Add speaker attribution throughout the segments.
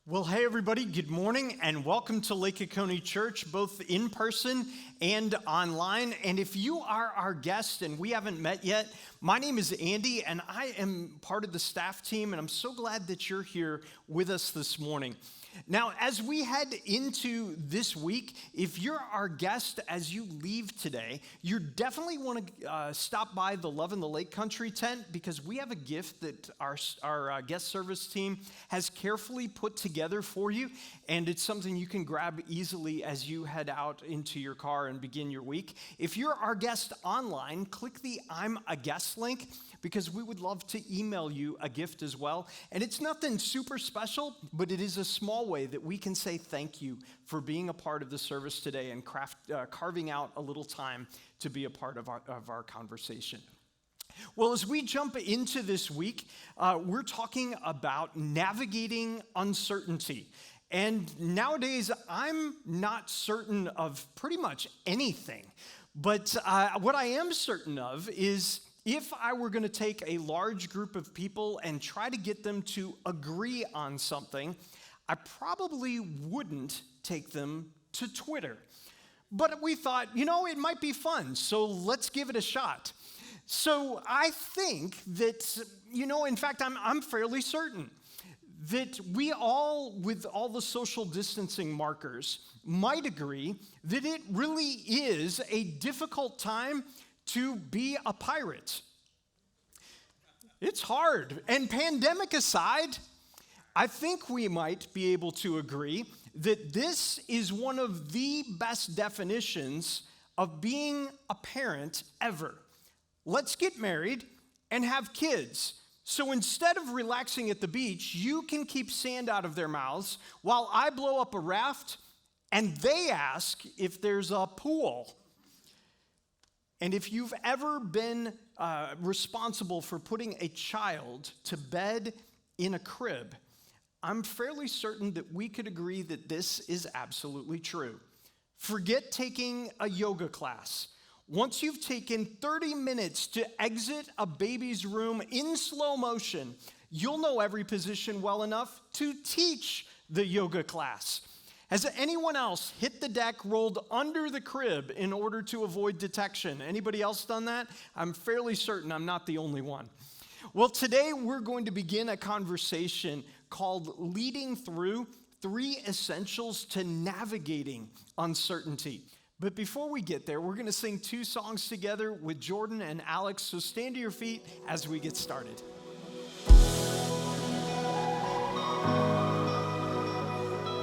Speaker 1: Well, hey everybody, good morning and welcome to Lake Oconee Church, both in person and online. And if you are our guest and we haven't met yet, my name is Andy and I am part of the staff team, and I'm so glad that you're here with us this morning. Now, as we head into this week, if you're our guest as you leave today, you definitely want to stop by the Love in the Lake Country tent, because we have a gift that our guest service team has carefully put together for you, and it's something you can grab easily as you head out into your car and begin your week. If you're our guest online, click the I'm a Guest link, because we would love to email you a gift as well. And it's nothing super special, but it is a small way that we can say thank you for being a part of the service today and carving out a little time to be a part of our conversation. Well, as we jump into this week, we're talking about navigating uncertainty. And nowadays, I'm not certain of pretty much anything. But what I am certain of is if I were going to take a large group of people and try to get them to agree on something, I probably wouldn't take them to Twitter. But we thought, it might be fun, so let's give it a shot. So I think that, in fact, I'm fairly certain that we all, with all the social distancing markers, might agree that it really is a difficult time to be a pirate. It's hard. And pandemic aside, I think we might be able to agree that this is one of the best definitions of being a parent ever. Let's get married and have kids. So instead of relaxing at the beach, you can keep sand out of their mouths while I blow up a raft and they ask if there's a pool. And if you've ever been responsible for putting a child to bed in a crib, I'm fairly certain that we could agree that this is absolutely true. Forget taking a yoga class. Once you've taken 30 minutes to exit a baby's room in slow motion, you'll know every position well enough to teach the yoga class. Has anyone else hit the deck, rolled under the crib in order to avoid detection? Anybody else done that? I'm fairly certain I'm not the only one. Well, today we're going to begin a conversation called Leading Through 3 Essentials to Navigating Uncertainty. But before we get there, we're going to sing 2 songs together with Jordan and Alex, so stand to your feet as we get started.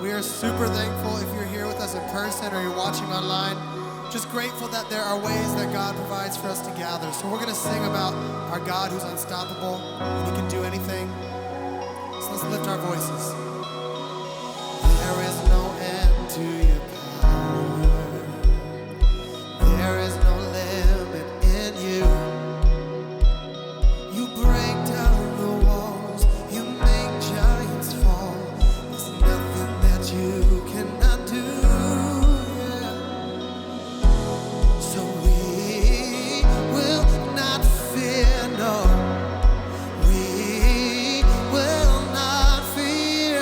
Speaker 2: We are super thankful if you're here with us in person or you're watching online. Just grateful that there are ways that God provides for us to gather. So we're going to sing about our God who's unstoppable and He can do anything. So let's lift our voices. There is no end to your power. There is no limit in you. You break down the walls. You make giants fall. There's nothing that you cannot do. Yeah. So we will not fear, no. We will not fear.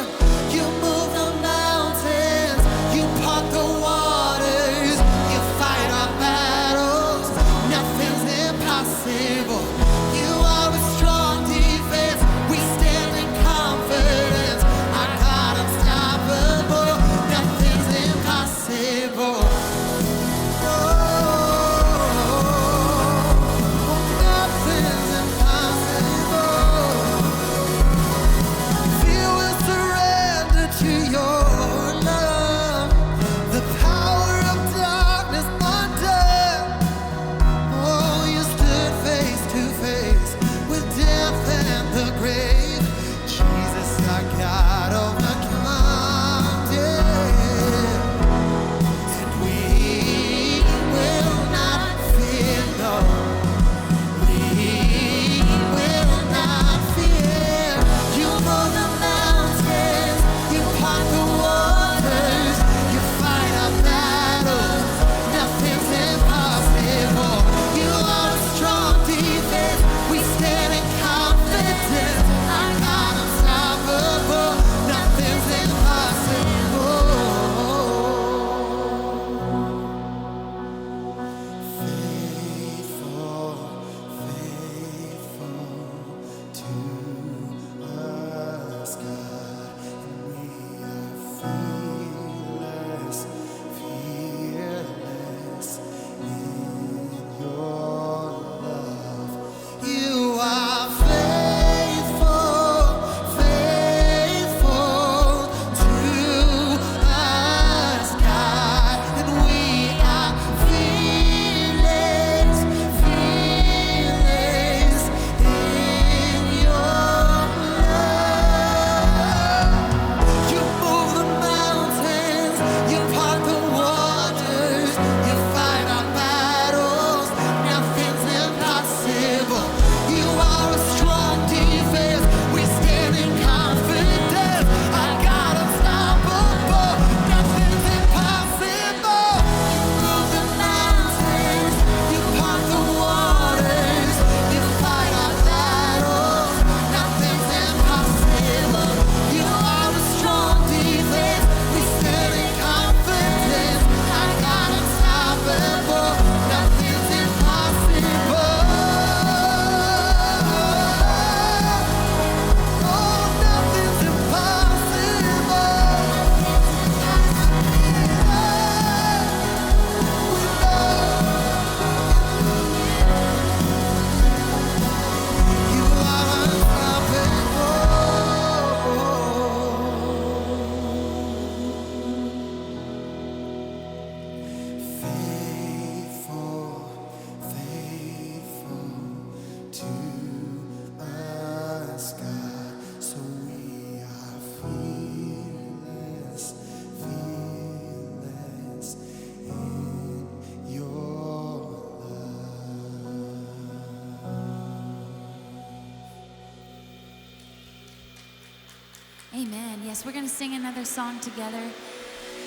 Speaker 3: Amen. Yes, we're going to sing another song together.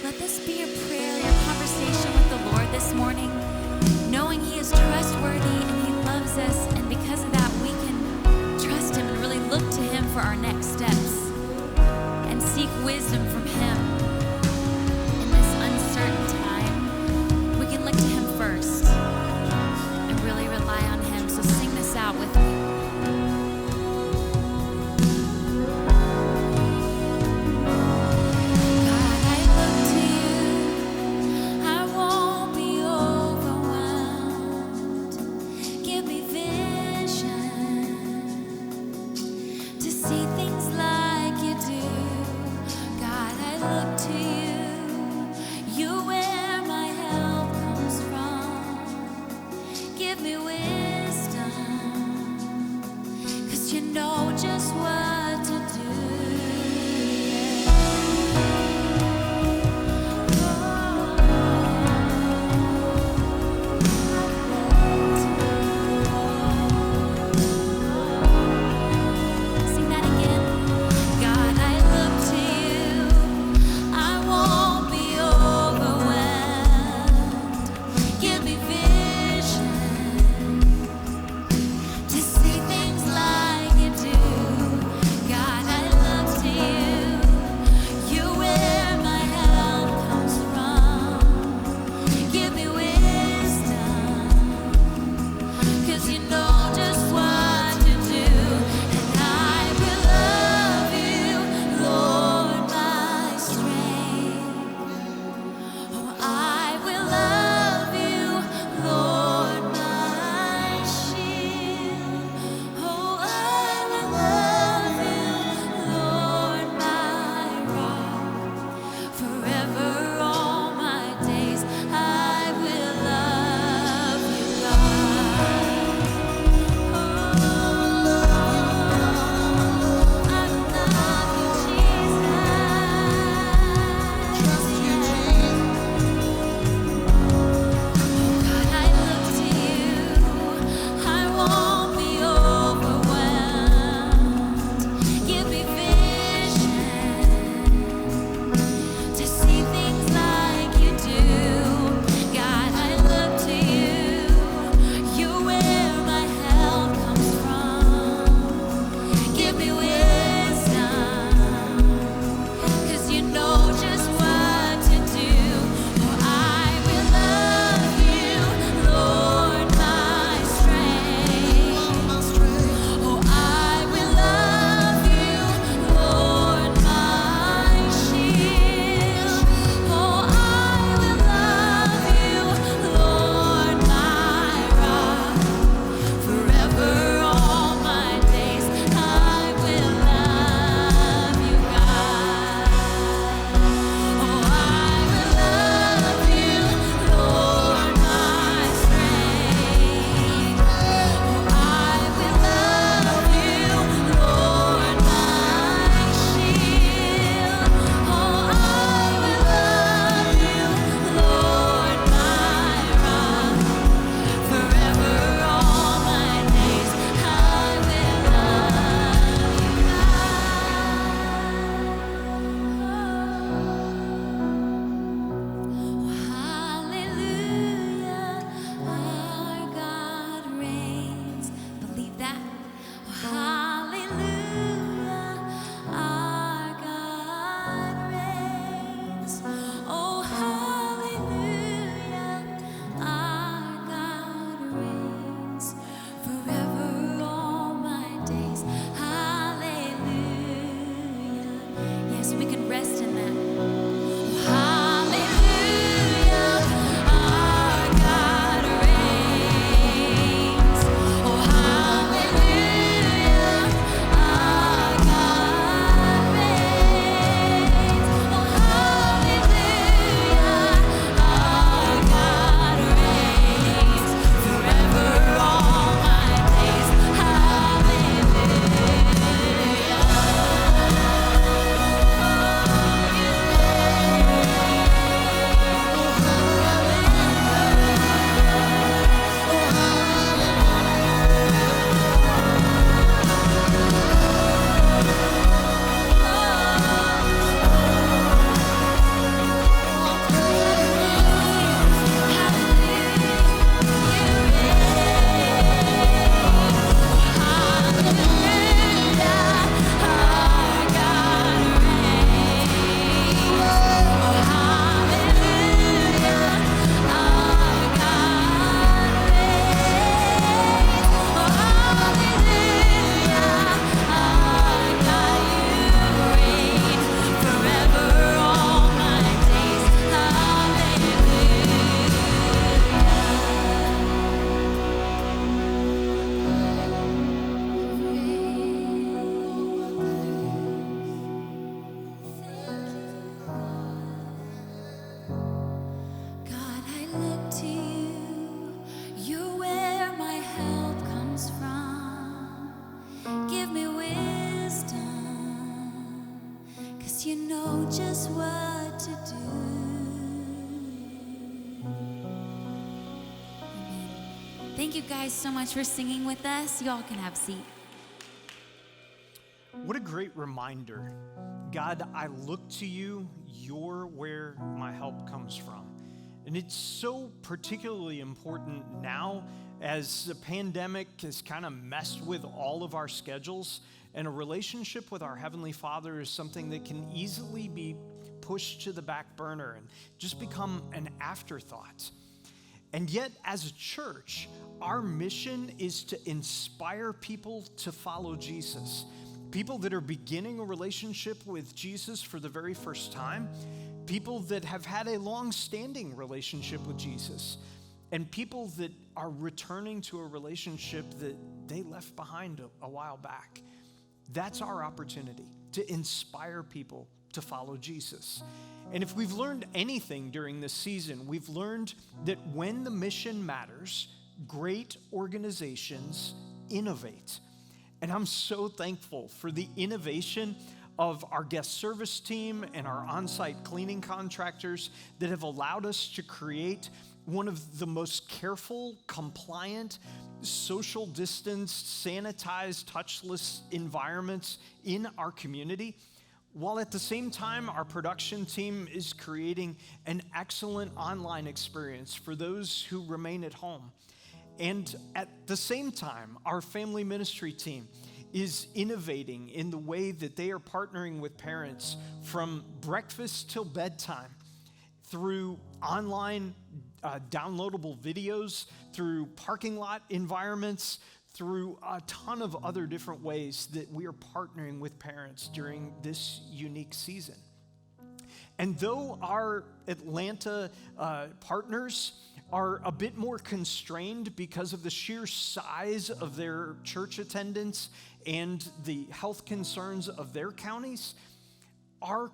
Speaker 3: Let this be your prayer, your conversation with the Lord this morning, knowing He is trustworthy and He loves us. And because of that, we can trust Him and really look to Him for our next steps and seek wisdom from Him. In this uncertain time, we can look to Him first and really rely on Him. So sing this out with me. just what to do. Amen. Thank you guys so much for singing with us. You all can have a seat.
Speaker 1: What a great reminder. God, I look to you. You're where my help comes from. And it's so particularly important now as the pandemic has kind of messed with all of our schedules, and a relationship with our Heavenly Father is something that can easily be pushed to the back burner and just become an afterthought. And yet, as a church, our mission is to inspire people to follow Jesus. People that are beginning a relationship with Jesus for the very first time, people that have had a long-standing relationship with Jesus, and people that are returning to a relationship that they left behind a while back. That's our opportunity, to inspire people to follow Jesus. And if we've learned anything during this season, we've learned that when the mission matters, great organizations innovate. And I'm so thankful for the innovation of our guest service team and our on-site cleaning contractors that have allowed us to create one of the most careful, compliant, social distanced, sanitized, touchless environments in our community, while at the same time our production team is creating an excellent online experience for those who remain at home. And at the same time, our family ministry team is innovating in the way that they are partnering with parents from breakfast till bedtime, through online downloadable videos, through parking lot environments, through a ton of other different ways that we are partnering with parents during this unique season. And though our Atlanta partners are a bit more constrained because of the sheer size of their church attendance and the health concerns of their counties, our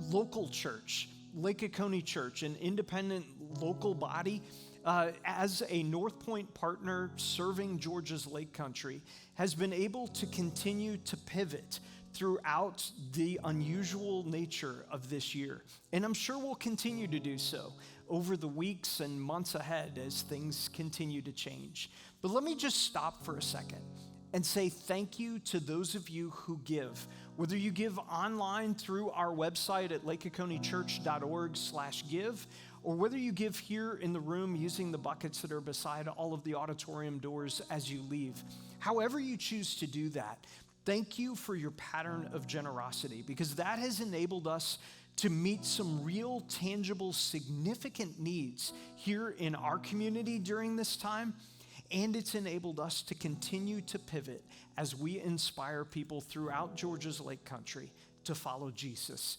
Speaker 1: local church, Lake Oconee Church, an independent local body, as a North Point partner serving Georgia's Lake Country, has been able to continue to pivot throughout the unusual nature of this year. And I'm sure we'll continue to do so over the weeks and months ahead as things continue to change. But let me just stop for a second and say thank you to those of you who give. Whether you give online through our website at lakeoconeechurch.org/give, or whether you give here in the room using the buckets that are beside all of the auditorium doors as you leave. However you choose to do that, thank you for your pattern of generosity, because that has enabled us to meet some real, tangible, significant needs here in our community during this time. And it's enabled us to continue to pivot as we inspire people throughout Georgia's Lake Country to follow Jesus.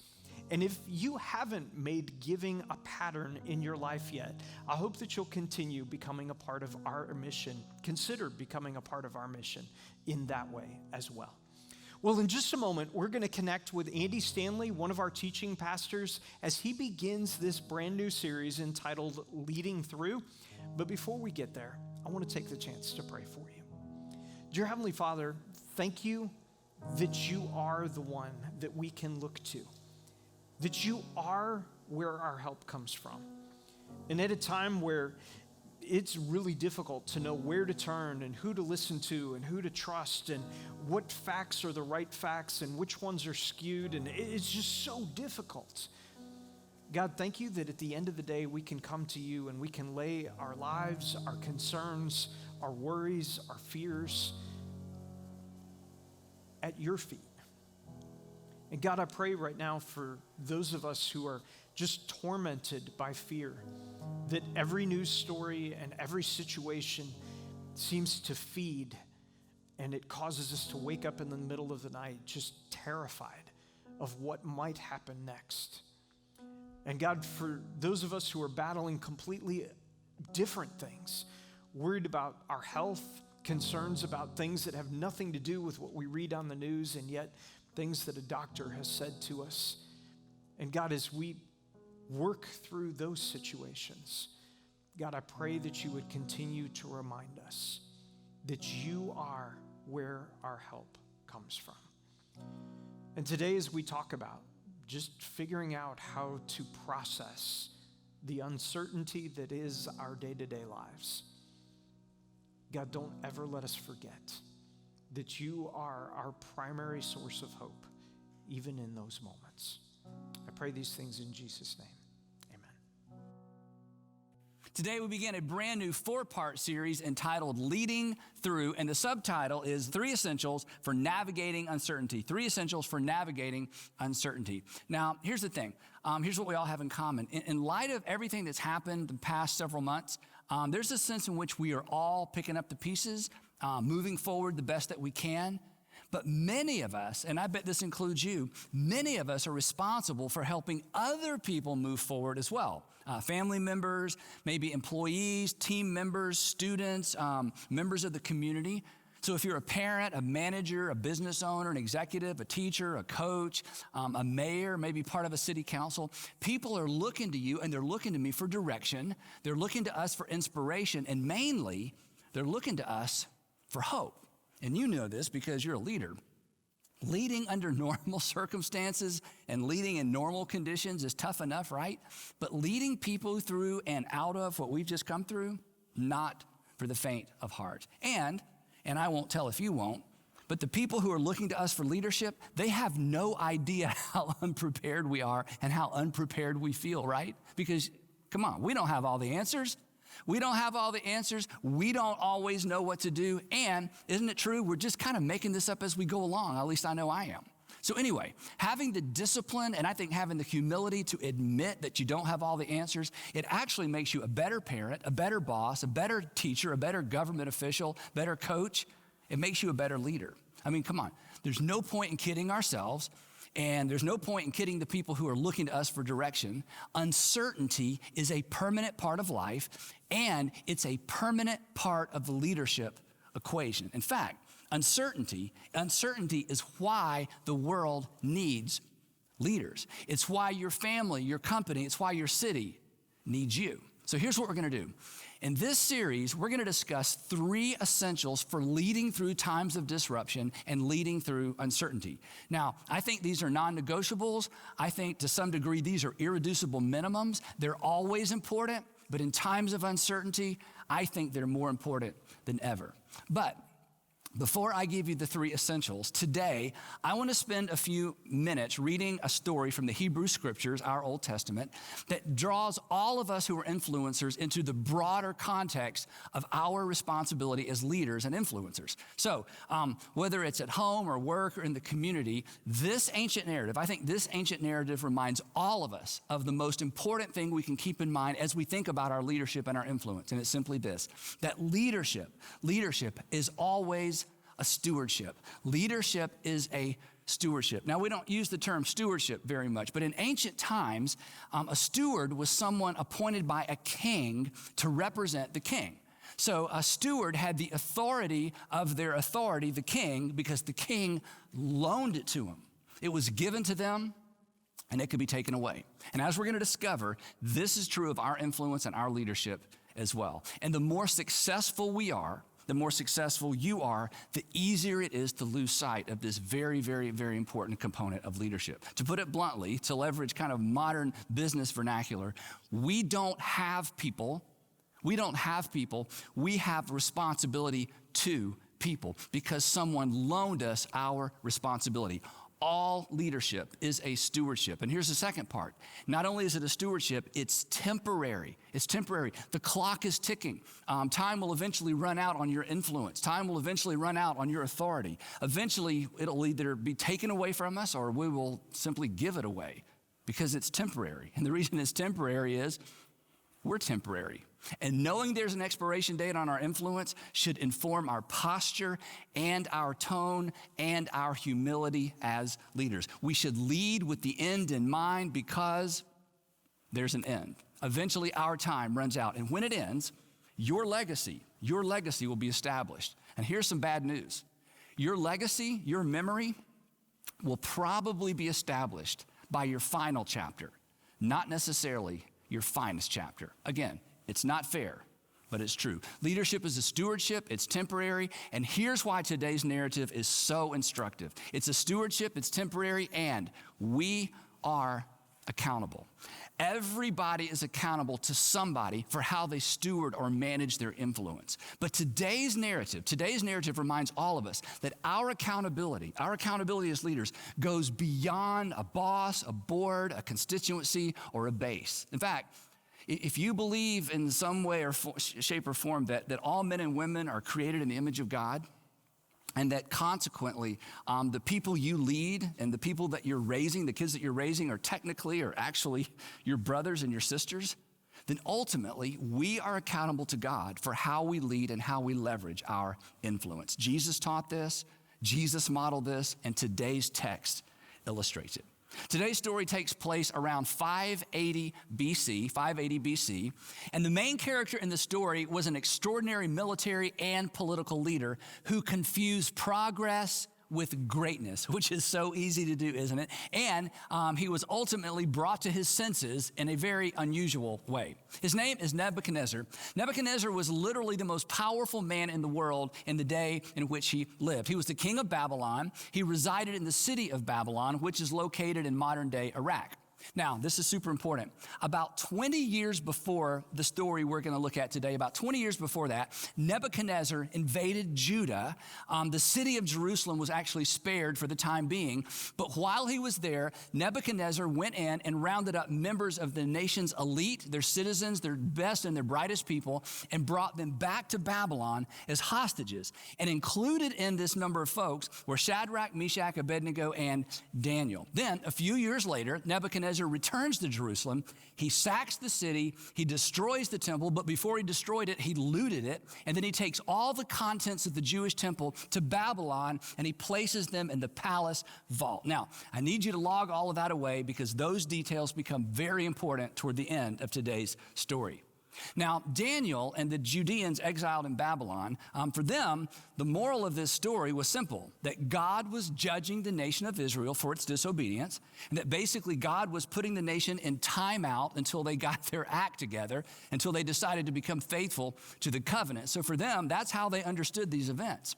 Speaker 1: And if you haven't made giving a pattern in your life yet, I hope that you'll continue becoming a part of our mission. Consider becoming a part of our mission in that way as well. Well, in just a moment, we're going to connect with Andy Stanley, one of our teaching pastors, as he begins this brand new series entitled Leading Through. But before we get there, I want to take the chance to pray for you. Dear Heavenly Father, thank you that you are the one that we can look to, that you are where our help comes from. And at a time where it's really difficult to know where to turn and who to listen to and who to trust and what facts are the right facts and which ones are skewed, and it's just so difficult. God, thank you that at the end of the day, we can come to you and we can lay our lives, our concerns, our worries, our fears at your feet. And God, I pray right now for those of us who are just tormented by fear, that every news story and every situation seems to feed, and it causes us to wake up in the middle of the night just terrified of what might happen next. And God, for those of us who are battling completely different things, worried about our health, concerns about things that have nothing to do with what we read on the news, and yet things that a doctor has said to us. And God, as we work through those situations, God, I pray that you would continue to remind us that you are where our help comes from. And today, as we talk about just figuring out how to process the uncertainty that is our day-to-day lives. God, don't ever let us forget that you are our primary source of hope, even in those moments. I pray these things in Jesus' name. Amen.
Speaker 4: Today we begin a brand new 4-part series entitled Leading Through, and the subtitle is 3 Essentials for Navigating Uncertainty. 3 Essentials for Navigating Uncertainty. Now, here's the thing. Here's what we all have in common. In light of everything that's happened the past several months, there's a sense in which we are all picking up the pieces, moving forward the best that we can. But many of us, and I bet this includes you, many of us are responsible for helping other people move forward as well. Family members, maybe employees, team members, students, members of the community. So if you're a parent, a manager, a business owner, an executive, a teacher, a coach, a mayor, maybe part of a city council, people are looking to you and they're looking to me for direction. They're looking to us for inspiration, and mainly they're looking to us for hope. And you know this because you're a leader. Leading under normal circumstances and leading in normal conditions is tough enough, right? But leading people through and out of what we've just come through, not for the faint of heart. And I won't tell if you won't, but the people who are looking to us for leadership, they have no idea how unprepared we are and how unprepared we feel, right? Because, come on, we don't have all the answers. We don't have all the answers. We don't always know what to do. And isn't it true? We're just kind of making this up as we go along. At least I know I am. So anyway, having the discipline and I think having the humility to admit that you don't have all the answers, it actually makes you a better parent, a better boss, a better teacher, a better government official, better coach. It makes you a better leader. I mean, come on. There's no point in kidding ourselves. And there's no point in kidding the people who are looking to us for direction. Uncertainty is a permanent part of life, and it's a permanent part of the leadership equation. In fact, uncertainty is why the world needs leaders. It's why your family, your company, it's why your city needs you. So here's what we're going to do. In this series, we're going to discuss 3 essentials for leading through times of disruption and leading through uncertainty. Now, I think these are non-negotiables. I think to some degree these are irreducible minimums. They're always important, but in times of uncertainty, I think they're more important than ever. But before I give you the 3 essentials, today I want to spend a few minutes reading a story from the Hebrew Scriptures, our Old Testament, that draws all of us who are influencers into the broader context of our responsibility as leaders and influencers. So whether it's at home or work or in the community, this ancient narrative, I think this ancient narrative reminds all of us of the most important thing we can keep in mind as we think about our leadership and our influence. And it's simply this, that leadership is always a stewardship. Leadership is a stewardship. Now, we don't use the term stewardship very much, but in ancient times, a steward was someone appointed by a king to represent the king. So a steward had the authority of their authority, the king, because the king loaned it to him. It was given to them, and it could be taken away. And as we're going to discover, this is true of our influence and our leadership as well. And the more successful we are, the more successful you are, the easier it is to lose sight of this very, very, very important component of leadership. To put it bluntly, to leverage kind of modern business vernacular, we don't have people. We have responsibility to people because someone loaned us our responsibility. All leadership is a stewardship. And here's the second part. Not only is it a stewardship, it's temporary. It's temporary. The clock is ticking. Time will eventually run out on your influence. Time will eventually run out on your authority. Eventually, it'll either be taken away from us or we will simply give it away because it's temporary. And the reason it's temporary is we're temporary. And knowing there's an expiration date on our influence should inform our posture and our tone and our humility as leaders. We should lead with the end in mind because there's an end. Eventually our time runs out. And when it ends, your legacy will be established. And here's some bad news. Your legacy, your memory will probably be established by your final chapter, not necessarily your finest chapter. Again, it's not fair, but it's true. Leadership is a stewardship, it's temporary, and here's why today's narrative is so instructive. It's a stewardship, it's temporary, and we are accountable. Everybody is accountable to somebody for how they steward or manage their influence. But today's narrative reminds all of us that our accountability as leaders goes beyond a boss, a board, a constituency, or a base. In fact, if you believe in some way or shape or form that all men and women are created in the image of God, and that consequently, the people you lead and the people that you're raising, the kids that you're raising are technically or actually your brothers and your sisters, then ultimately we are accountable to God for how we lead and how we leverage our influence. Jesus taught this, Jesus modeled this, and today's text illustrates it. Today's story takes place around 580 BC, and the main character in the story was an extraordinary military and political leader who confused progress with greatness, which is so easy to do, isn't it? And he was ultimately brought to his senses in a very unusual way. His name is Nebuchadnezzar. Nebuchadnezzar was literally the most powerful man in the world in the day in which he lived. He was the king of Babylon. He resided in the city of Babylon, which is located in modern-day Iraq. Now, this is super important. About 20 years before the story we're going to look at today, about 20 years before that, Nebuchadnezzar invaded Judah. The city of Jerusalem was actually spared for the time being. But while he was there, Nebuchadnezzar went in and rounded up members of the nation's elite, their citizens, their best and their brightest people, and brought them back to Babylon as hostages. And included in this number of folks were Shadrach, Meshach, Abednego, and Daniel. Then, a few years later, Nebuchadnezzar returns to Jerusalem. He sacks the city, he destroys the temple, but before he destroyed it, he looted it, and then he takes all the contents of the Jewish temple to Babylon, and he places them in the palace vault. Now, I need you to log all of that away because those details become very important toward the end of today's story. Now, Daniel and the Judeans exiled in Babylon, for them, the moral of this story was simple, that God was judging the nation of Israel for its disobedience, and that basically God was putting the nation in timeout until they got their act together, until they decided to become faithful to the covenant. So for them, that's how they understood these events.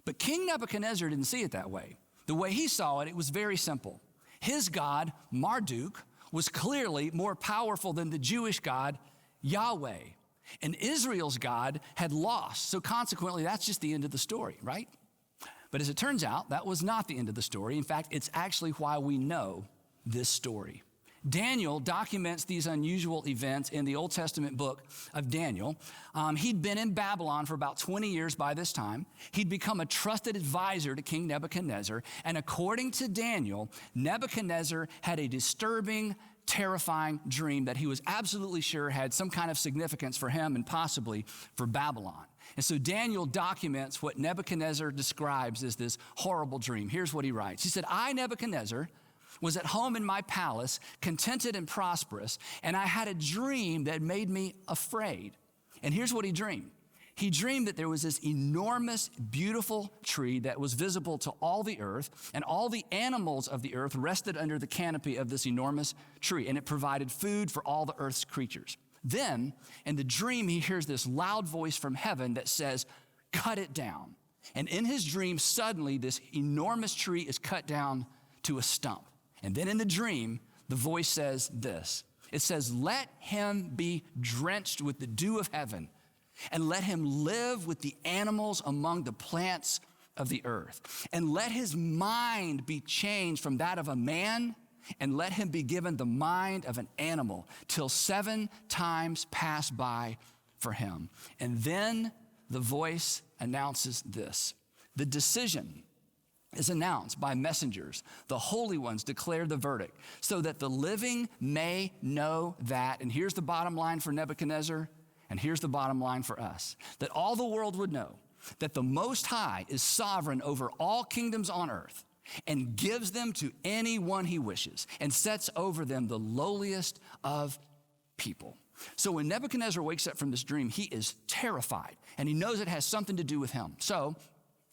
Speaker 4: But King Nebuchadnezzar didn't see it that way. The way he saw it, it was very simple. His God, Marduk, was clearly more powerful than the Jewish God, Yahweh. And Israel's God had lost. So consequently, that's just the end of the story, right? But as it turns out, that was not the end of the story. In fact, it's actually why we know this story. Daniel documents these unusual events in the Old Testament book of Daniel. He'd been in Babylon for about 20 years by this time. He'd become a trusted advisor to King Nebuchadnezzar. And according to Daniel, Nebuchadnezzar had a disturbing, terrifying dream that he was absolutely sure had some kind of significance for him and possibly for Babylon. And so Daniel documents what Nebuchadnezzar describes as this horrible dream. Here's what he writes. He said, I, Nebuchadnezzar, was at home in my palace, contented and prosperous, and I had a dream that made me afraid. And here's what he dreamed. He dreamed that there was this enormous, beautiful tree that was visible to all the earth, and all the animals of the earth rested under the canopy of this enormous tree, and it provided food for all the earth's creatures. Then, in the dream, he hears this loud voice from heaven that says, cut it down. And in his dream, suddenly, this enormous tree is cut down to a stump. And then in the dream, the voice says this. It says, let him be drenched with the dew of heaven, and let him live with the animals among the plants of the earth. And let his mind be changed from that of a man, and let him be given the mind of an animal, till 7 times pass by for him. And then the voice announces this. The decision is announced by messengers. The holy ones declare the verdict, so that the living may know that. And here's the bottom line for Nebuchadnezzar. And here's the bottom line for us, that all the world would know that the Most High is sovereign over all kingdoms on earth and gives them to anyone he wishes and sets over them the lowliest of people. So when Nebuchadnezzar wakes up from this dream, he is terrified and he knows it has something to do with him. So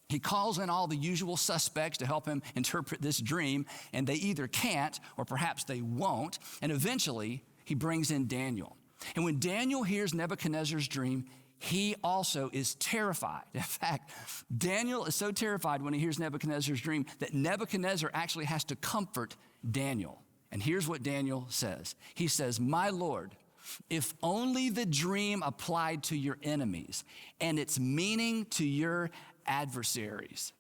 Speaker 4: he calls in all the usual suspects to help him interpret this dream, and they either can't or perhaps they won't. And eventually he brings in Daniel. And when Daniel hears Nebuchadnezzar's dream, he also is terrified. In fact, Daniel is so terrified when he hears Nebuchadnezzar's dream that Nebuchadnezzar actually has to comfort Daniel. And here's what Daniel says. He says, my Lord, if only the dream applied to your enemies and its meaning to your adversaries,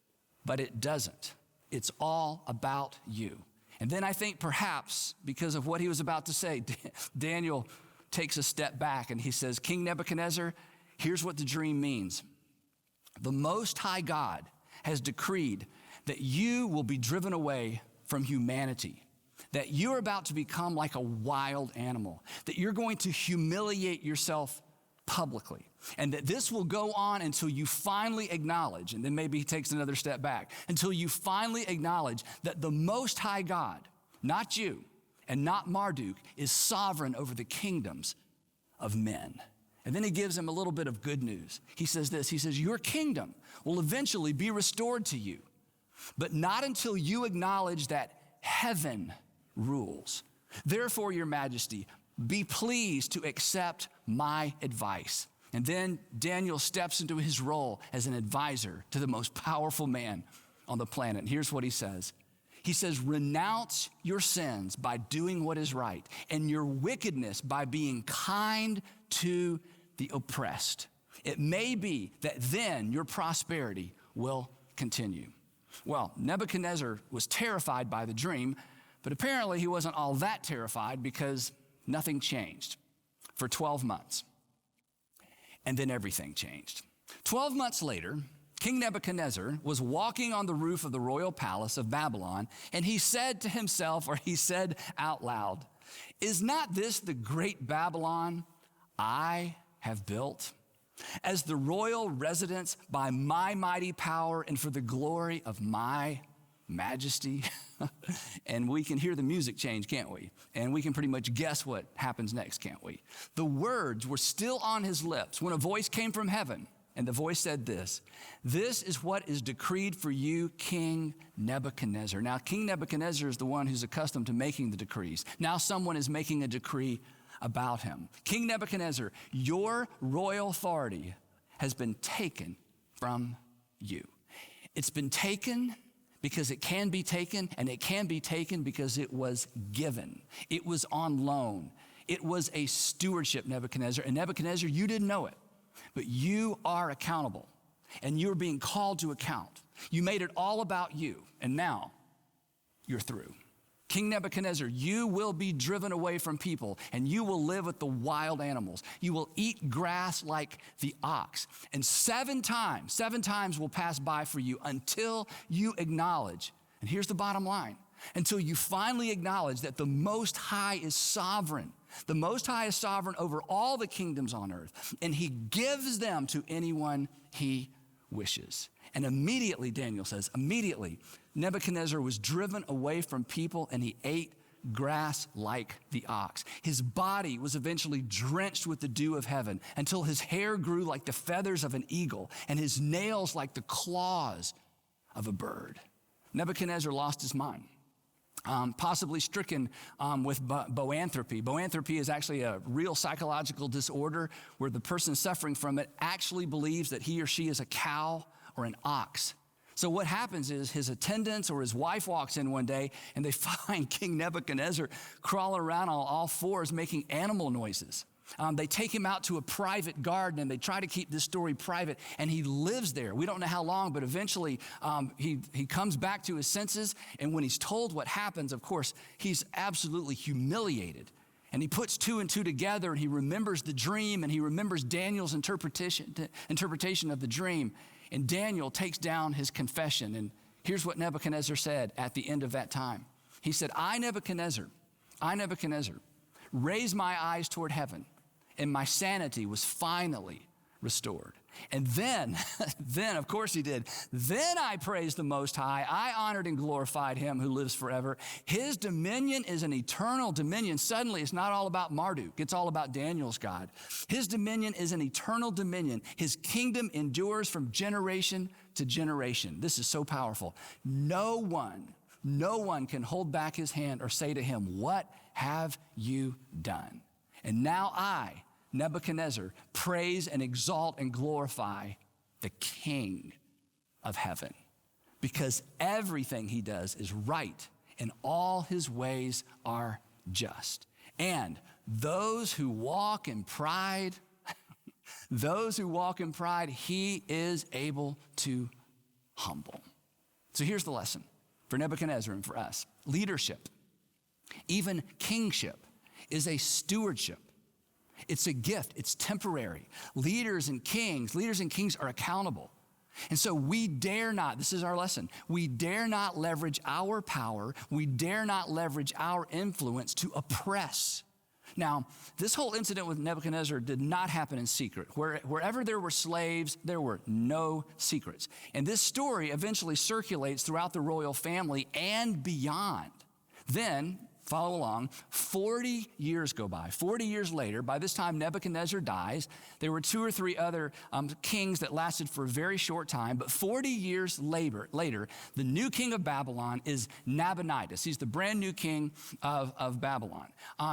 Speaker 4: but it doesn't. It's all about you. And then I think perhaps because of what he was about to say, Daniel takes a step back and he says, King Nebuchadnezzar, here's what the dream means. The Most High God has decreed that you will be driven away from humanity, that you're about to become like a wild animal, that you're going to humiliate yourself publicly, and that this will go on until you finally acknowledge, and then maybe he takes another step back, until you finally acknowledge that the Most High God, not you and not Marduk, is sovereign over the kingdoms of men. And then he gives him a little bit of good news. He says this, he says, your kingdom will eventually be restored to you, but not until you acknowledge that heaven rules. Therefore, your majesty, be pleased to accept my advice. And then Daniel steps into his role as an advisor to the most powerful man on the planet. And here's what he says. He says, renounce your sins by doing what is right, and your wickedness by being kind to the oppressed. It may be that then your prosperity will continue. Well, Nebuchadnezzar was terrified by the dream, but apparently he wasn't all that terrified because nothing changed for 12 months. And then everything changed. 12 months later, King Nebuchadnezzar was walking on the roof of the royal palace of Babylon, and he said to himself, or he said out loud, is not this the great Babylon I have built as the royal residence by my mighty power and for the glory of my majesty? And we can hear the music change, can't we? And we can pretty much guess what happens next, can't we? The words were still on his lips when a voice came from heaven, and the voice said this is what is decreed for you, King Nebuchadnezzar. Now, King Nebuchadnezzar is the one who's accustomed to making the decrees. Now someone is making a decree about him. King Nebuchadnezzar, your royal authority has been taken from you. It's been taken because it can be taken, and it can be taken because it was given. It was on loan. It was a stewardship, Nebuchadnezzar. And Nebuchadnezzar, you didn't know it, but you are accountable, and you're being called to account. You made it all about you, and now you're through. King Nebuchadnezzar, you will be driven away from people, and you will live with the wild animals. You will eat grass like the ox. And 7 times will pass by for you until you acknowledge, and here's the bottom line, until you finally acknowledge that the Most High is sovereign. The Most High is sovereign over all the kingdoms on earth, and he gives them to anyone he wishes. And immediately, Daniel says, immediately, Nebuchadnezzar was driven away from people, and he ate grass like the ox. His body was eventually drenched with the dew of heaven until his hair grew like the feathers of an eagle and his nails like the claws of a bird. Nebuchadnezzar lost his mind. Possibly stricken with boanthropy. Boanthropy is actually a real psychological disorder where the person suffering from it actually believes that he or she is a cow or an ox. So what happens is his attendants or his wife walks in one day and they find King Nebuchadnezzar crawling around on all fours making animal noises. They take him out to a private garden, and they try to keep this story private, and he lives there. We don't know how long, but eventually he comes back to his senses, and when he's told what happens, of course, he's absolutely humiliated. And he puts 2 and 2 together, and he remembers the dream, and he remembers Daniel's interpretation of the dream. And Daniel takes down his confession, and here's what Nebuchadnezzar said at the end of that time. He said, I, Nebuchadnezzar, raised my eyes toward heaven, and my sanity was finally restored. And then, of course he did, then I praised the Most High. I honored and glorified him who lives forever. His dominion is an eternal dominion. Suddenly, it's not all about Marduk. It's all about Daniel's God. His dominion is an eternal dominion. His kingdom endures from generation to generation. This is so powerful. No one can hold back his hand or say to him, what have you done? And now I, Nebuchadnezzar, praise and exalt and glorify the King of heaven, because everything he does is right and all his ways are just. And those who walk in pride, he is able to humble. So here's the lesson for Nebuchadnezzar and for us. Leadership, even kingship, is a stewardship. It's a gift. It's temporary. Leaders and kings are accountable. And so we dare not, this is our lesson, we dare not leverage our power, we dare not leverage our influence to oppress. Now, this whole incident with Nebuchadnezzar did not happen in secret. Wherever there were slaves, there were no secrets. And this story eventually circulates throughout the royal family and beyond. Then, follow along, 40 years go by. 40 years later, by this time Nebuchadnezzar dies. There were 2 or 3 other kings that lasted for a very short time, but 40 years later, the new king of Babylon is Nabonidus. He's the brand new king of Babylon.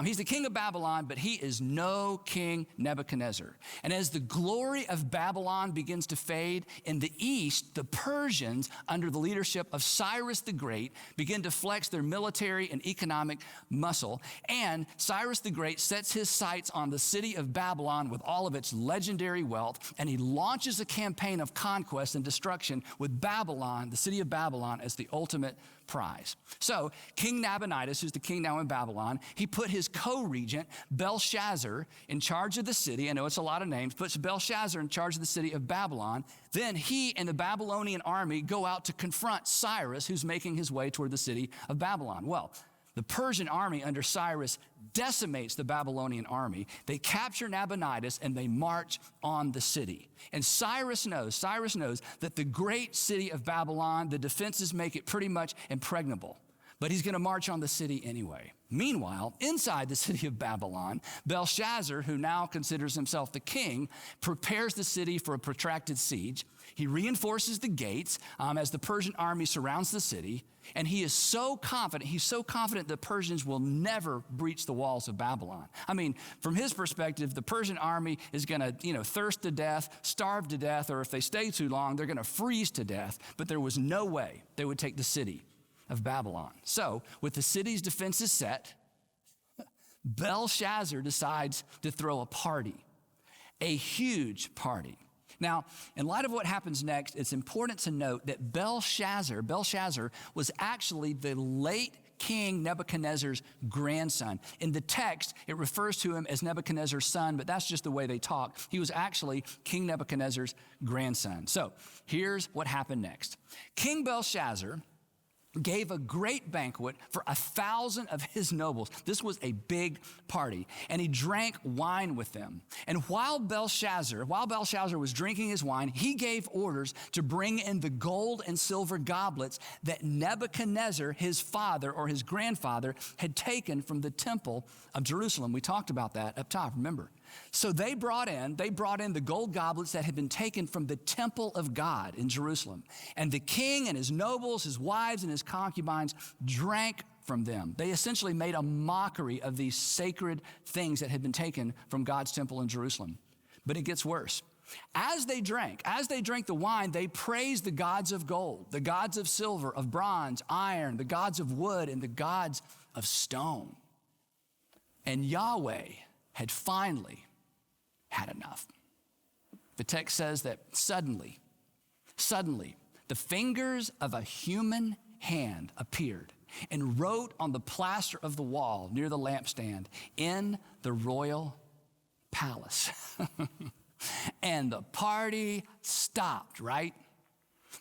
Speaker 4: He's the king of Babylon, but he is no King Nebuchadnezzar. And as the glory of Babylon begins to fade, in the east, the Persians, under the leadership of Cyrus the Great, begin to flex their military and economic muscle, and Cyrus the Great sets his sights on the city of Babylon with all of its legendary wealth, and he launches a campaign of conquest and destruction with Babylon, the city of Babylon, as the ultimate prize. So King Nabonidus, who's the king now in Babylon, he put his co-regent Belshazzar in charge of the city. I know it's a lot of names, puts Belshazzar in charge of the city of Babylon. Then he and the Babylonian army go out to confront Cyrus, who's making his way toward the city of Babylon. Well, the Persian army under Cyrus decimates the Babylonian army. They capture Nabonidus and they march on the city. And Cyrus knows that the great city of Babylon, the defenses make it pretty much impregnable. But he's going to march on the city anyway. Meanwhile, inside the city of Babylon, Belshazzar, who now considers himself the king, prepares the city for a protracted siege. He reinforces the gates as the Persian army surrounds the city. And he's so confident the Persians will never breach the walls of Babylon. I mean, from his perspective, the Persian army is going to, thirst to death, starve to death, or if they stay too long, they're going to freeze to death. But there was no way they would take the city of Babylon. So, with the city's defenses set, Belshazzar decides to throw a party, a huge party. Now, in light of what happens next, it's important to note that Belshazzar was actually the late King Nebuchadnezzar's grandson. In the text, it refers to him as Nebuchadnezzar's son, but that's just the way they talk. He was actually King Nebuchadnezzar's grandson. So, here's what happened next. King Belshazzar gave a great banquet for 1,000 of his nobles. This was a big party, and he drank wine with them. And while Belshazzar was drinking his wine, he gave orders to bring in the gold and silver goblets that Nebuchadnezzar, his father or his grandfather, had taken from the temple of Jerusalem. We talked about that up top, remember? So they brought in the gold goblets that had been taken from the temple of God in Jerusalem. And the king and his nobles, his wives and his concubines drank from them. They essentially made a mockery of these sacred things that had been taken from God's temple in Jerusalem. But it gets worse. As they drank the wine, they praised the gods of gold, the gods of silver, of bronze, iron, the gods of wood, and the gods of stone. And Yahweh had finally had enough. The text says that suddenly, the fingers of a human hand appeared and wrote on the plaster of the wall near the lampstand in the royal palace. And the party stopped, right?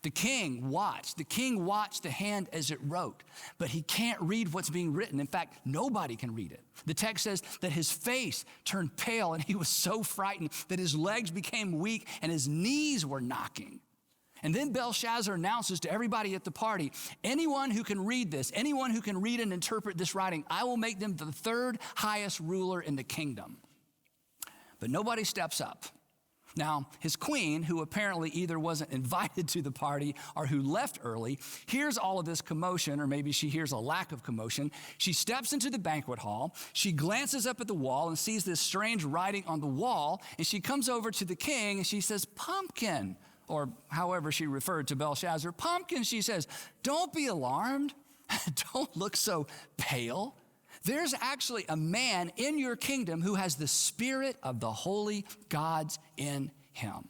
Speaker 4: The king watched the hand as it wrote, but he can't read what's being written. In fact, nobody can read it. The text says that his face turned pale and he was so frightened that his legs became weak and his knees were knocking. And then Belshazzar announces to everybody at the party, anyone who can read this, anyone who can read and interpret this writing, I will make them the third highest ruler in the kingdom. But nobody steps up. Now, his queen, who apparently either wasn't invited to the party or who left early, hears all of this commotion, or maybe she hears a lack of commotion. She steps into the banquet hall. She glances up at the wall and sees this strange writing on the wall, and she comes over to the king and she says, "Pumpkin," or however she referred to Belshazzar. "Pumpkin," she says, "don't be alarmed. Don't look so pale. There's actually a man in your kingdom who has the spirit of the holy gods in him.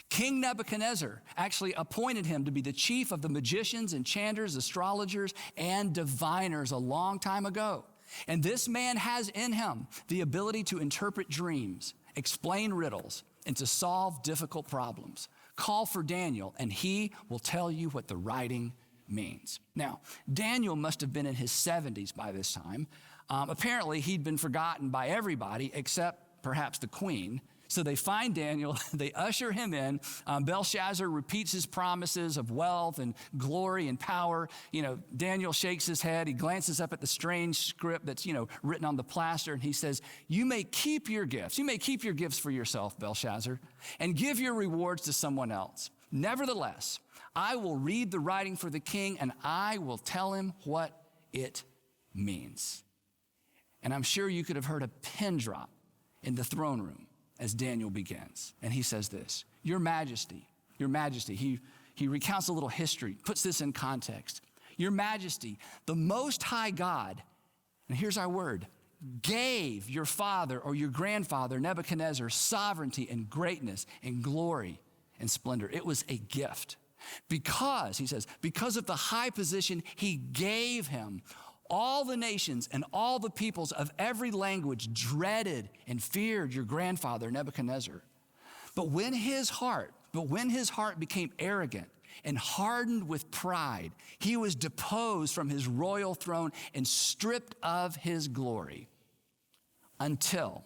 Speaker 4: King Nebuchadnezzar actually appointed him to be the chief of the magicians, enchanters, astrologers, and diviners a long time ago. And this man has in him the ability to interpret dreams, explain riddles, and to solve difficult problems. Call for Daniel, and he will tell you what the writing means. Now, Daniel must have been in his 70s by this time. Apparently, he'd been forgotten by everybody except perhaps the queen. So they find Daniel, they usher him in. Belshazzar repeats his promises of wealth and glory and power. Daniel shakes his head. He glances up at the strange script that's, written on the plaster, and he says, you may keep your gifts. You may keep your gifts for yourself, Belshazzar, and give your rewards to someone else. Nevertheless, I will read the writing for the king, and I will tell him what it means. And I'm sure you could have heard a pin drop in the throne room as Daniel begins. And he says this, Your Majesty, he recounts a little history, puts this in context. Your Majesty, the Most High God, and here's our word, gave your father or your grandfather Nebuchadnezzar sovereignty and greatness and glory and splendor. It was a gift. Because, he says, because of the high position he gave him, all the nations and all the peoples of every language dreaded and feared your grandfather Nebuchadnezzar. But when his heart became arrogant and hardened with pride, he was deposed from his royal throne and stripped of his glory until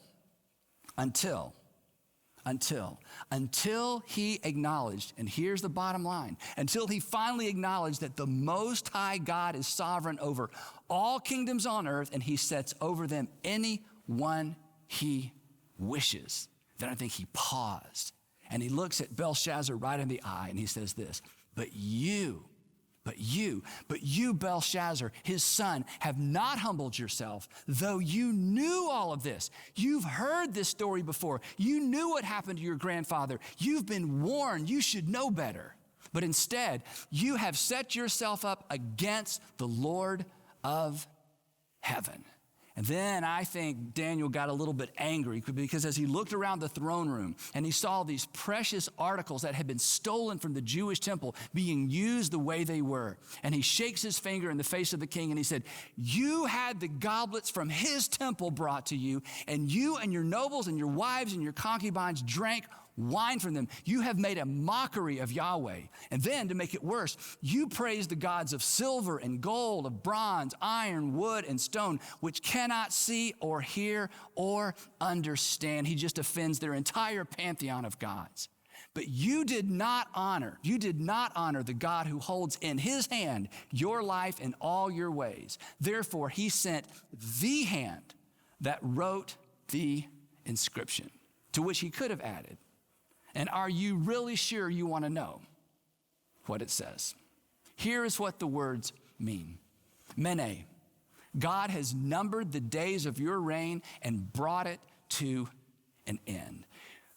Speaker 4: he acknowledged, and here's the bottom line, until he finally acknowledged that the Most High God is sovereign over all kingdoms on earth, and he sets over them any one he wishes. Then I think he paused, and he looks at Belshazzar right in the eye, and he says this, but you, Belshazzar, his son, have not humbled yourself, though you knew all of this. You've heard this story before. You knew what happened to your grandfather. You've been warned. You should know better. But instead, you have set yourself up against the Lord of heaven. And then I think Daniel got a little bit angry because as he looked around the throne room and he saw these precious articles that had been stolen from the Jewish temple being used the way they were, and he shakes his finger in the face of the king and he said, you had the goblets from his temple brought to you, and you and your nobles and your wives and your concubines drank wine from them. You have made a mockery of Yahweh. And then, to make it worse, you praise the gods of silver and gold, of bronze, iron, wood, and stone, which cannot see or hear or understand. He just offends their entire pantheon of gods. But you did not honor the God who holds in his hand your life and all your ways. Therefore, he sent the hand that wrote the inscription, to which he could have added, and are you really sure you want to know what it says? Here is what the words mean. Mene, God has numbered the days of your reign and brought it to an end.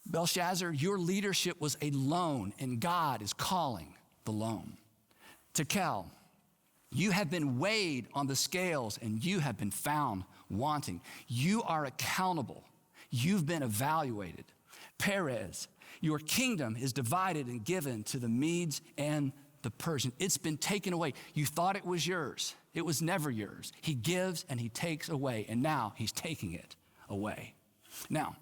Speaker 4: Belshazzar, your leadership was a loan, and God is calling the loan. Tekel, you have been weighed on the scales, and you have been found wanting. You are accountable. You've been evaluated. Perez, your kingdom is divided and given to the Medes and the Persians. It's been taken away. You thought it was yours. It was never yours. He gives and he takes away, and now he's taking it away. Now,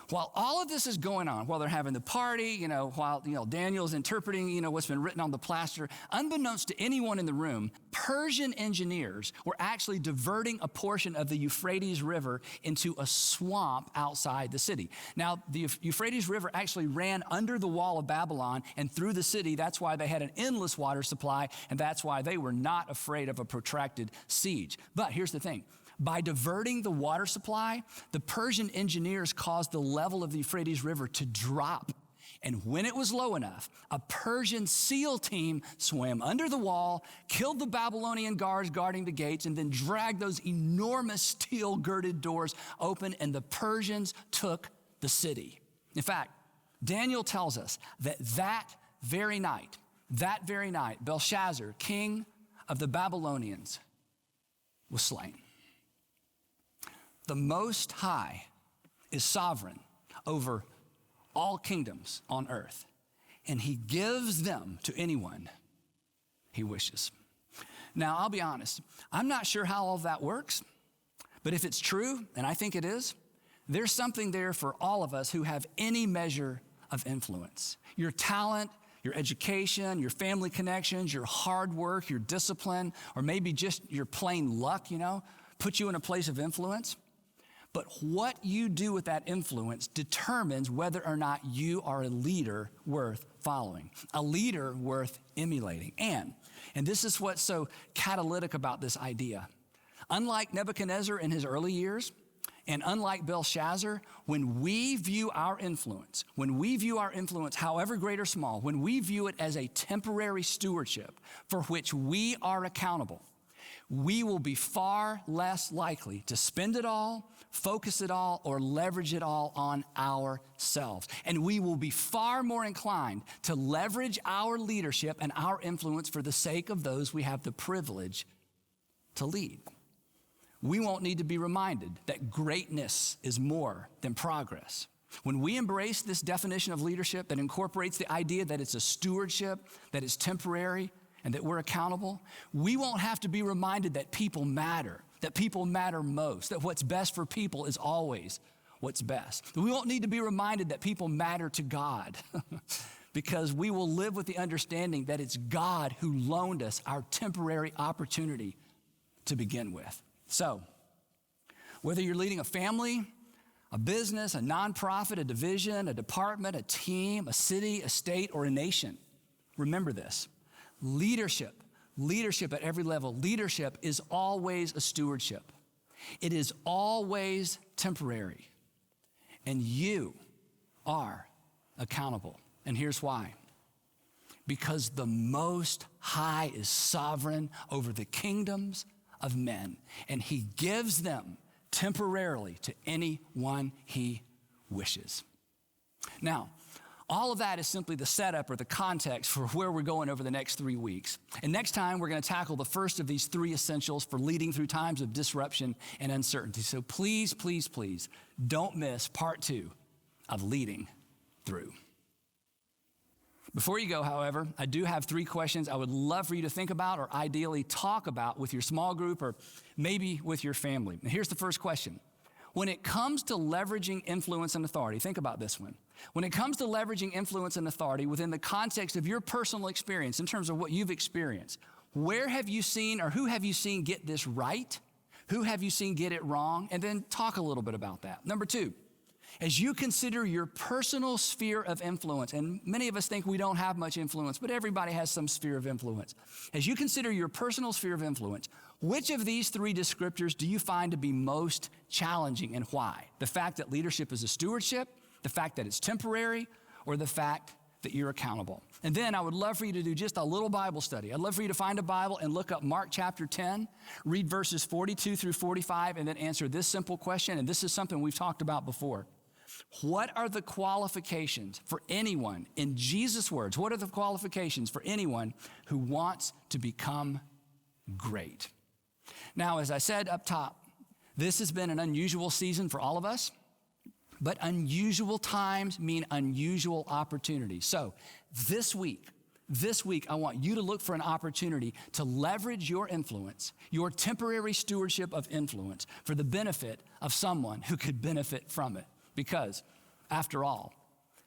Speaker 4: while all of this is going on, while they're having the party, while Daniel's interpreting, what's been written on the plaster, unbeknownst to anyone in the room, Persian engineers were actually diverting a portion of the Euphrates River into a swamp outside the city. Now, the Euphrates River actually ran under the wall of Babylon and through the city. That's why they had an endless water supply, and that's why they were not afraid of a protracted siege. But here's the thing. By diverting the water supply, the Persian engineers caused the level of the Euphrates River to drop. And when it was low enough, a Persian SEAL team swam under the wall, killed the Babylonian guards guarding the gates, and then dragged those enormous steel-girded doors open, and the Persians took the city. In fact, Daniel tells us that very night, Belshazzar, king of the Babylonians was slain. The Most High is sovereign over all kingdoms on earth, and he gives them to anyone he wishes. Now, I'll be honest, I'm not sure how all of that works, but if it's true, and I think it is, there's something there for all of us who have any measure of influence. Your talent, your education, your family connections, your hard work, your discipline, or maybe just your plain luck, put you in a place of influence. But what you do with that influence determines whether or not you are a leader worth following, a leader worth emulating. And this is what's so catalytic about this idea. Unlike Nebuchadnezzar in his early years, and unlike Belshazzar, when we view our influence, however great or small, when we view it as a temporary stewardship for which we are accountable, we will be far less likely to spend it all, focus it all, or leverage it all on ourselves. And we will be far more inclined to leverage our leadership and our influence for the sake of those we have the privilege to lead. We won't need to be reminded that greatness is more than progress. When we embrace this definition of leadership that incorporates the idea that it's a stewardship, that it's temporary, and that we're accountable, we won't have to be reminded that people matter most, that what's best for people is always what's best. We won't need to be reminded that people matter to God because we will live with the understanding that it's God who loaned us our temporary opportunity to begin with. So, whether you're leading a family, a business, a nonprofit, a division, a department, a team, a city, a state, or a nation, remember this. Leadership at every level, leadership is always a stewardship. It is always temporary. And you are accountable. And here's why. Because the Most High is sovereign over the kingdoms of men, and he gives them temporarily to anyone he wishes. Now, all of that is simply the setup or the context for where we're going over the next 3 weeks. And next time, we're going to tackle the first of these 3 essentials for leading through times of disruption and uncertainty. So please, please, please don't miss part 2 of leading through. Before you go, however, I do have 3 questions I would love for you to think about or ideally talk about with your small group or maybe with your family. Now, here's the first question. When it comes to leveraging influence and authority, think about this one. When it comes to leveraging influence and authority within the context of your personal experience, in terms of what you've experienced, where have you seen or who have you seen get this right? Who have you seen get it wrong? And then talk a little bit about that. Number 2, as you consider your personal sphere of influence, and many of us think we don't have much influence, but everybody has some sphere of influence. As you consider your personal sphere of influence, which of these 3 descriptors do you find to be most challenging and why? The fact that leadership is a stewardship, the fact that it's temporary, or the fact that you're accountable? And then I would love for you to do just a little Bible study. I'd love for you to find a Bible and look up Mark chapter 10, read verses 42 through 45, and then answer this simple question, and this is something we've talked about before. What are the qualifications for anyone, in Jesus' words, what are the qualifications for anyone who wants to become great? Now, as I said up top, this has been an unusual season for all of us, but unusual times mean unusual opportunities. So this week, I want you to look for an opportunity to leverage your influence, your temporary stewardship of influence, for the benefit of someone who could benefit from it. Because, after all,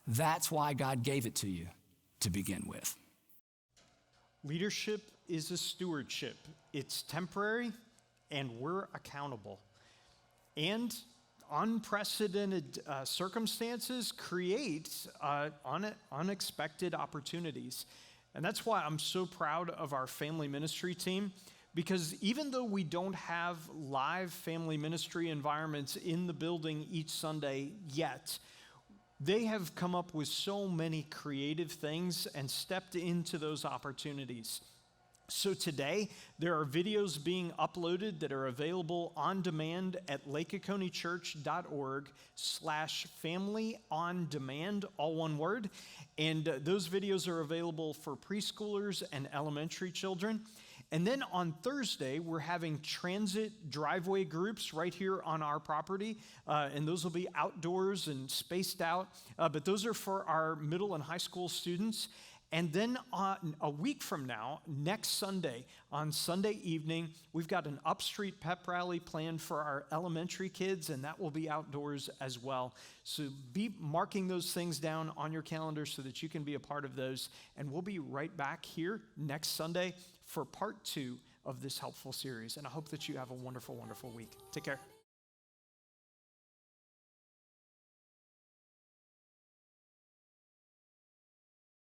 Speaker 4: that's why God gave it to you to begin with.
Speaker 1: Leadership is a stewardship. It's temporary, and we're accountable. And unprecedented circumstances create unexpected opportunities. And that's why I'm so proud of our family ministry team, because even though we don't have live family ministry environments in the building each Sunday yet, they have come up with so many creative things and stepped into those opportunities. So today, there are videos being uploaded that are available on demand at lakeoconechurch.org/family-on-demand, all one word. And those videos are available for preschoolers and elementary children. And then on Thursday, we're having transit driveway groups right here on our property. And those will be outdoors and spaced out. But those are for our middle and high school students. And then a week from now, next Sunday, on Sunday evening, we've got an Upstreet pep rally planned for our elementary kids, and that will be outdoors as well. So be marking those things down on your calendar so that you can be a part of those. And we'll be right back here next Sunday for part 2 of this helpful series. And I hope that you have a wonderful, wonderful week. Take care.